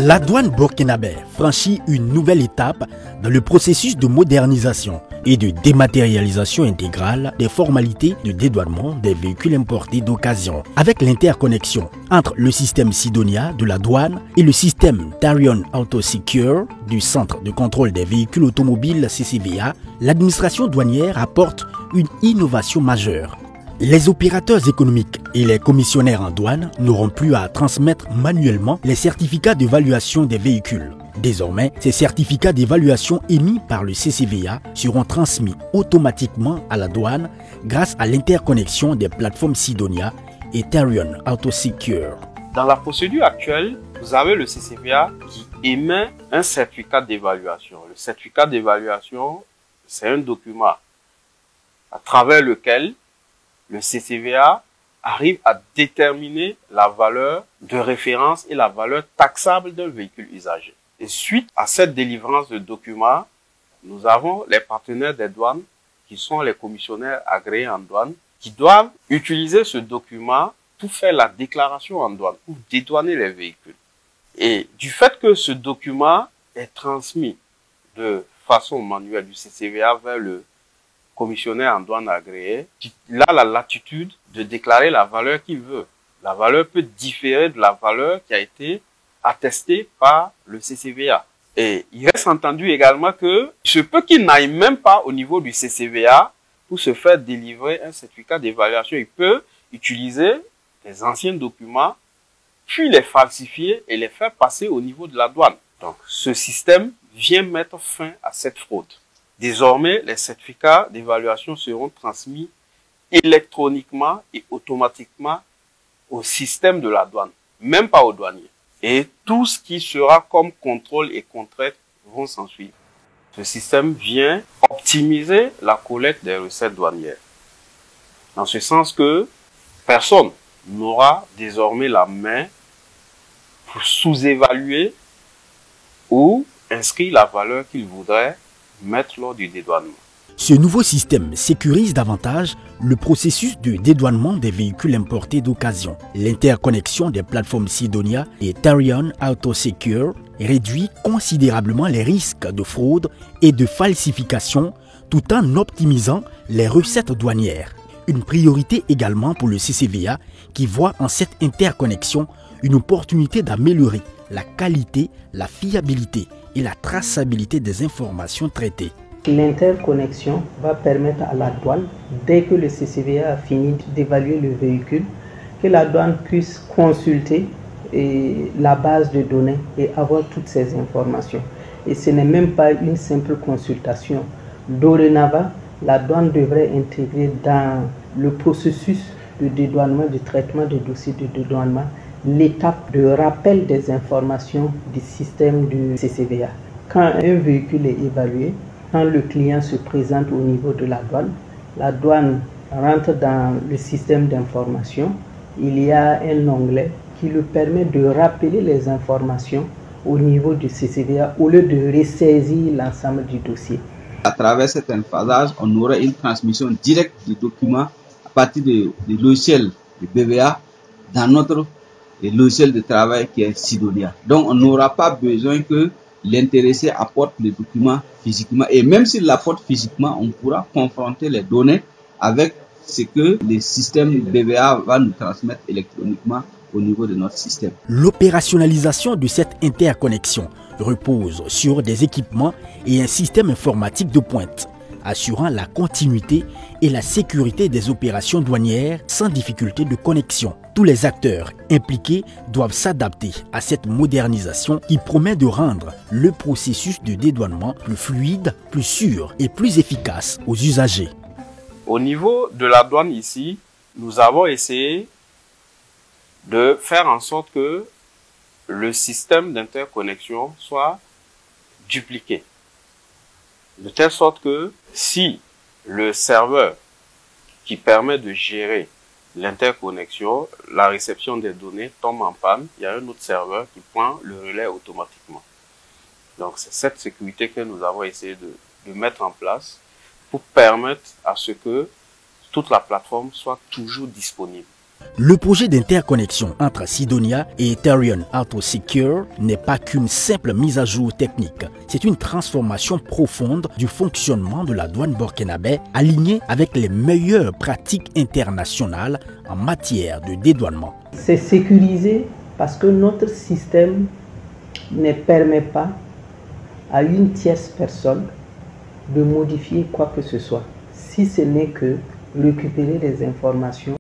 La douane burkinabé franchit une nouvelle étape dans le processus de modernisation et de dématérialisation intégrale des formalités de dédouanement des véhicules importés d'occasion. Avec l'interconnexion entre le système Sidonia de la douane et le système Tarion Auto-Secure du Centre de contrôle des véhicules automobiles CCVA, l'administration douanière apporte une innovation majeure. Les opérateurs économiques et les commissionnaires en douane n'auront plus à transmettre manuellement les certificats d'évaluation des véhicules. Désormais, ces certificats d'évaluation émis par le CCVA seront transmis automatiquement à la douane grâce à l'interconnexion des plateformes Sidonia et Tarion Auto-Secure. Dans la procédure actuelle, vous avez le CCVA qui émet un certificat d'évaluation. Le certificat d'évaluation, c'est un document à travers lequel le CCVA arrive à déterminer la valeur de référence et la valeur taxable d'un véhicule usagé. Et suite à cette délivrance de documents, nous avons les partenaires des douanes qui sont les commissionnaires agréés en douane qui doivent utiliser ce document pour faire la déclaration en douane, pour dédouaner les véhicules. Et du fait que ce document est transmis de façon manuelle du CCVA vers le commissionnaire en douane agréé, il a la latitude de déclarer la valeur qu'il veut. La valeur peut différer de la valeur qui a été attestée par le CCVA. Et il reste entendu également que il se peut qu'il n'aille même pas au niveau du CCVA pour se faire délivrer un certificat d'évaluation. Il peut utiliser des anciens documents, puis les falsifier et les faire passer au niveau de la douane. Donc, ce système vient mettre fin à cette fraude. Désormais, les certificats d'évaluation seront transmis électroniquement et automatiquement au système de la douane, même pas aux douaniers. Et tout ce qui sera comme contrôle et contrainte vont s'en suivre. Ce système vient optimiser la collecte des recettes douanières. Dans ce sens que personne n'aura désormais la main pour sous-évaluer ou inscrire la valeur qu'il voudrait mettre lors du dédouanement. Ce nouveau système sécurise davantage le processus de dédouanement des véhicules importés d'occasion. L'interconnexion des plateformes Sidonia et Tarion Auto-Secure réduit considérablement les risques de fraude et de falsification tout en optimisant les recettes douanières. Une priorité également pour le CCVA qui voit en cette interconnexion une opportunité d'améliorer la qualité, la fiabilité et la traçabilité des informations traitées. L'interconnexion va permettre à la douane, dès que le CCVA a fini d'évaluer le véhicule, que la douane puisse consulter la base de données et avoir toutes ces informations. Et ce n'est même pas une simple consultation. Dorénavant, la douane devrait intégrer dans le processus de dédouanement, de traitement des dossiers de dédouanement, l'étape de rappel des informations du système du CCVA. Quand un véhicule est évalué, quand le client se présente au niveau de la douane rentre dans le système d'information. Il y a un onglet qui lui permet de rappeler les informations au niveau du CCVA au lieu de ressaisir l'ensemble du dossier. À travers cet phasage, on aurait une transmission directe du document à partir du logiciel de BVA dans notre logiciel de travail qui est Sidonia. Donc on n'aura pas besoin que l'intéressé apporte les documents physiquement. Et même s'il l'apporte physiquement, on pourra confronter les données avec ce que le système BVA va nous transmettre électroniquement au niveau de notre système. L'opérationnalisation de cette interconnexion repose sur des équipements et un système informatique de pointe, assurant la continuité et la sécurité des opérations douanières sans difficulté de connexion. Tous les acteurs impliqués doivent s'adapter à cette modernisation qui promet de rendre le processus de dédouanement plus fluide, plus sûr et plus efficace aux usagers. Au niveau de la douane ici, nous avons essayé de faire en sorte que le système d'interconnexion soit dupliqué. De telle sorte que si le serveur qui permet de gérer l'interconnexion, la réception des données tombe en panne, il y a un autre serveur qui prend le relais automatiquement. Donc c'est cette sécurité que nous avons essayé de mettre en place pour permettre à ce que toute la plateforme soit toujours disponible. Le projet d'interconnexion entre Sidonia et Ethereum AutoSecure n'est pas qu'une simple mise à jour technique. C'est une transformation profonde du fonctionnement de la douane burkinabé, alignée avec les meilleures pratiques internationales en matière de dédouanement. C'est sécurisé parce que notre système ne permet pas à une tierce personne de modifier quoi que ce soit, si ce n'est que récupérer les informations